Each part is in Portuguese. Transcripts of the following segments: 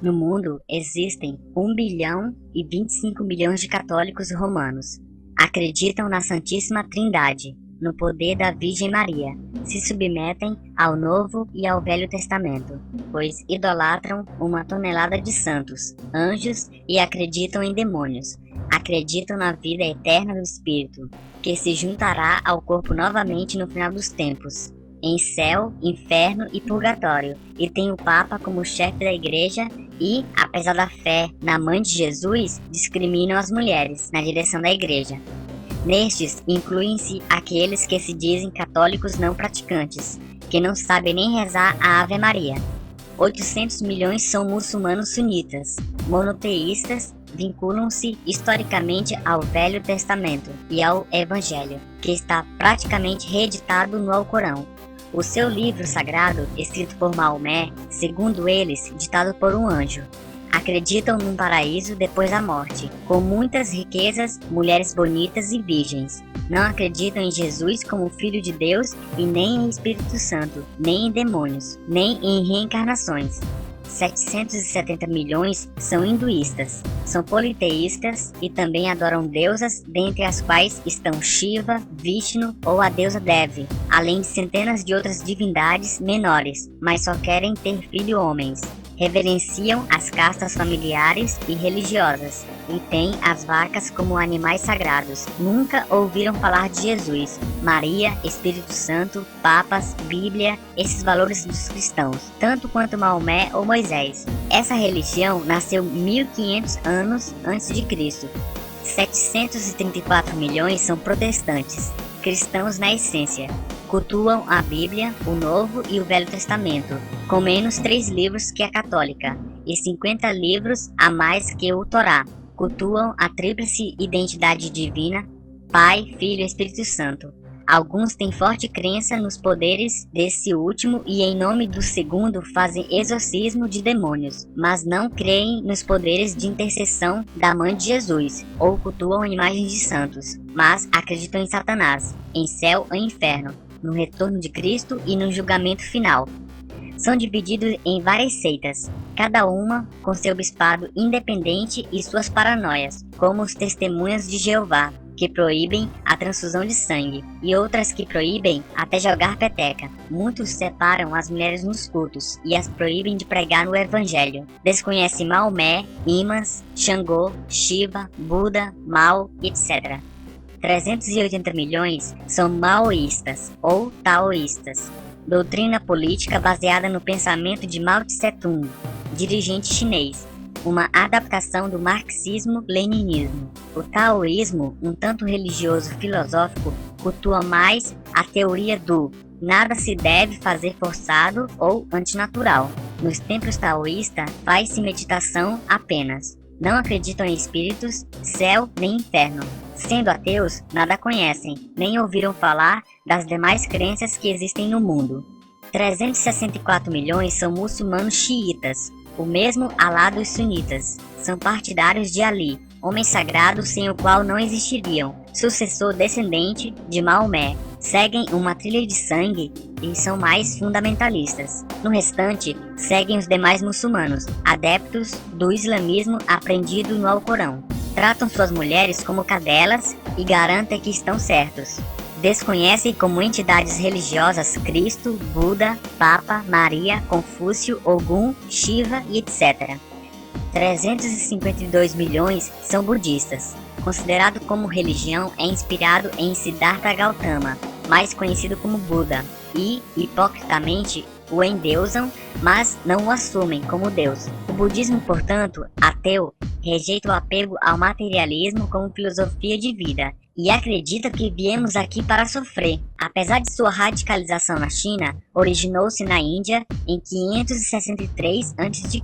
No mundo existem 1,025 bilhões de católicos romanos. Acreditam na Santíssima Trindade, no poder da Virgem Maria, se submetem ao Novo e ao Velho Testamento, pois idolatram 1 tonelada de santos, anjos e acreditam em demônios. Acreditam na vida eterna do Espírito, que se juntará ao corpo novamente no final dos tempos, em céu, inferno e purgatório, e tem o Papa como chefe da Igreja e, apesar da fé na Mãe de Jesus, discriminam as mulheres na direção da Igreja. Nestes, incluem-se aqueles que se dizem católicos não praticantes, que não sabem nem rezar a Ave Maria. 800 milhões são muçulmanos sunitas, monoteístas, vinculam-se historicamente ao Velho Testamento e ao Evangelho, que está praticamente reeditado no Alcorão. O seu livro sagrado, escrito por Maomé, segundo eles, ditado por um anjo. Acreditam num paraíso depois da morte, com muitas riquezas, mulheres bonitas e virgens. Não acreditam em Jesus como Filho de Deus e nem em Espírito Santo, nem em demônios, nem em reencarnações. 770 milhões são hinduístas, são politeístas e também adoram deusas, dentre as quais estão Shiva, Vishnu ou a deusa Devi, além de centenas de outras divindades menores, mas só querem ter filhos homens. Reverenciam as castas familiares e religiosas e têm as vacas como animais sagrados. Nunca ouviram falar de Jesus, Maria, Espírito Santo, Papas, Bíblia, esses valores dos cristãos, tanto quanto Maomé ou Moisés. Essa religião nasceu 1500 anos antes de Cristo. 734 milhões são protestantes, cristãos na essência. Cultuam a Bíblia, o Novo e o Velho Testamento, com menos 3 livros que a católica, e 50 livros a mais que o Torá. Cultuam a tríplice identidade divina, Pai, Filho e Espírito Santo. Alguns têm forte crença nos poderes desse último e em nome do segundo fazem exorcismo de demônios, mas não creem nos poderes de intercessão da Mãe de Jesus, ou cultuam imagens de santos, mas acreditam em Satanás, em céu ou inferno, no retorno de Cristo e no julgamento final. São divididos em várias seitas, cada uma com seu bispado independente e suas paranoias, como os Testemunhas de Jeová, que proíbem a transfusão de sangue, e outras que proíbem até jogar peteca. Muitos separam as mulheres nos cultos e as proíbem de pregar no Evangelho. Desconhecem Maomé, Imãs, Xangô, Shiva, Buda, Mao, etc. 380 milhões são maoístas ou taoístas, doutrina política baseada no pensamento de Mao Tse-tung, dirigente chinês, uma adaptação do marxismo-leninismo. O taoísmo, um tanto religioso-filosófico, cultua mais a teoria do nada se deve fazer forçado ou antinatural. Nos templos taoístas, faz-se meditação apenas. Não acreditam em espíritos, céu nem inferno. Sendo ateus, nada conhecem, nem ouviram falar das demais crenças que existem no mundo. 364 milhões são muçulmanos xiitas, o mesmo Alá dos sunitas. São partidários de Ali, homem sagrado sem o qual não existiriam, sucessor descendente de Maomé. Seguem uma trilha de sangue e são mais fundamentalistas. No restante, seguem os demais muçulmanos, adeptos do islamismo aprendido no Alcorão. Tratam suas mulheres como cadelas e garantem que estão certos. Desconhecem como entidades religiosas Cristo, Buda, Papa, Maria, Confúcio, Ogum, Shiva e etc. 352 milhões são budistas. Considerado como religião, é inspirado em Siddhartha Gautama, mais conhecido como Buda, e, hipocritamente, o endeusam, mas não o assumem como Deus. O budismo, portanto, ateu, rejeita o apego ao materialismo como filosofia de vida e acredita que viemos aqui para sofrer. Apesar de sua radicalização na China, originou-se na Índia em 563 a.C.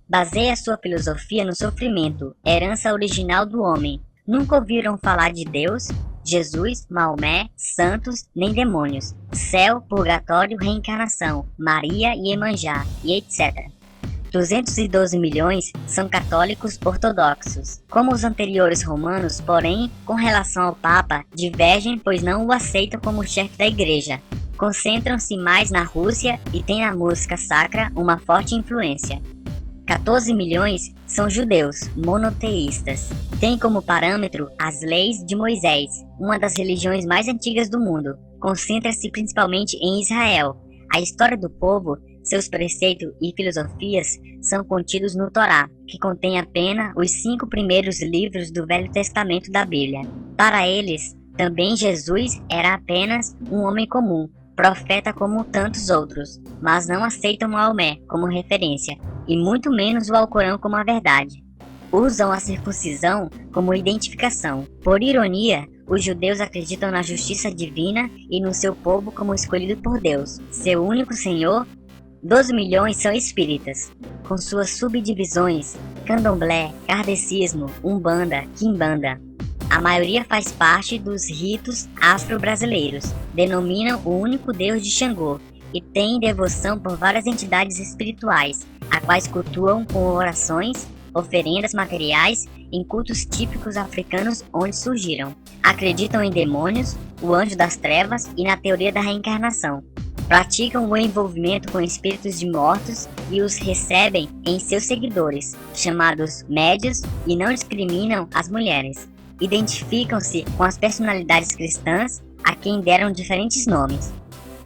Baseia sua filosofia no sofrimento, herança original do homem. Nunca ouviram falar de Deus, Jesus, Maomé, santos, nem demônios, céu, purgatório, reencarnação, Maria e Iemanjá, e etc. 212 milhões são católicos ortodoxos. Como os anteriores romanos, porém, com relação ao Papa, divergem pois não o aceitam como chefe da Igreja. Concentram-se mais na Rússia e têm na música sacra uma forte influência. 14 milhões são judeus monoteístas. Tem como parâmetro as leis de Moisés, uma das religiões mais antigas do mundo. Concentra-se principalmente em Israel. A história do povo, seus preceitos e filosofias são contidos no Torá, que contém apenas os 5 primeiros livros do Velho Testamento da Bíblia. Para eles, também Jesus era apenas um homem comum, profeta como tantos outros, mas não aceitam Maomé como referência, e muito menos o Alcorão como a verdade. Usam a circuncisão como identificação. Por ironia, os judeus acreditam na justiça divina e no seu povo como escolhido por Deus, seu único Senhor. 12 milhões são espíritas, com suas subdivisões: candomblé, kardecismo, umbanda, quimbanda. A maioria faz parte dos ritos afro-brasileiros, denominam o único deus de Xangô e têm devoção por várias entidades espirituais, a quais cultuam com orações, oferendas materiais em cultos típicos africanos onde surgiram. Acreditam em demônios, o anjo das trevas e na teoria da reencarnação. Praticam o envolvimento com espíritos de mortos e os recebem em seus seguidores, chamados médios, e não discriminam as mulheres. Identificam-se com as personalidades cristãs, a quem deram diferentes nomes.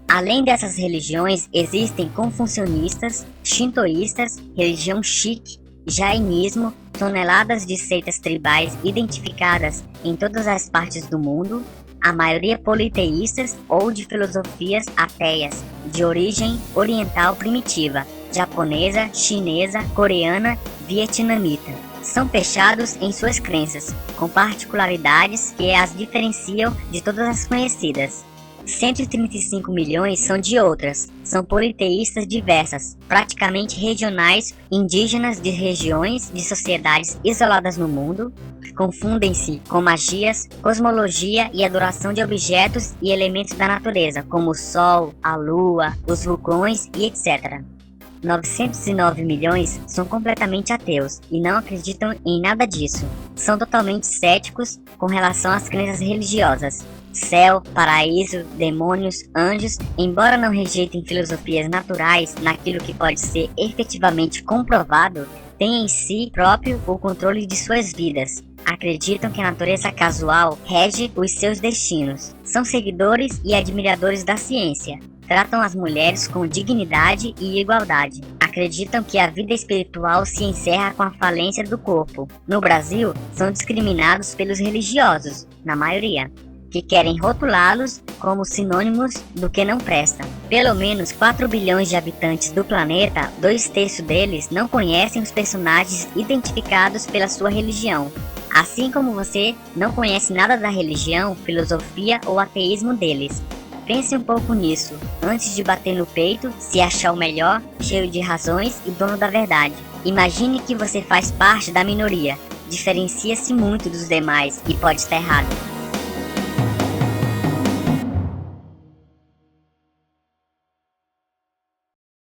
Além dessas religiões, existem confucionistas, shintoístas, religião Sikh, jainismo, toneladas de seitas tribais identificadas em todas as partes do mundo, a maioria politeístas ou de filosofias ateias, de origem oriental primitiva, japonesa, chinesa, coreana, vietnamita. São fechados em suas crenças, com particularidades que as diferenciam de todas as conhecidas. 135 milhões são de outras, são politeístas diversas, praticamente regionais, indígenas de regiões de sociedades isoladas no mundo, confundem-se com magias, cosmologia e adoração de objetos e elementos da natureza, como o sol, a lua, os vulcões e etc. 909 milhões são completamente ateus e não acreditam em nada disso. São totalmente céticos com relação às crenças religiosas. Céu, paraíso, demônios, anjos, embora não rejeitem filosofias naturais naquilo que pode ser efetivamente comprovado, têm em si próprio o controle de suas vidas. Acreditam que a natureza casual rege os seus destinos. São seguidores e admiradores da ciência. Tratam as mulheres com dignidade e igualdade. Acreditam que a vida espiritual se encerra com a falência do corpo. No Brasil, são discriminados pelos religiosos, na maioria, que querem rotulá-los como sinônimos do que não presta. Pelo menos 4 bilhões de habitantes do planeta, 2/3 deles não conhecem os personagens identificados pela sua religião. Assim como você não conhece nada da religião, filosofia ou ateísmo deles. Pense um pouco nisso, antes de bater no peito, se achar o melhor, cheio de razões e dono da verdade. Imagine que você faz parte da minoria, diferencia-se muito dos demais e pode estar errado.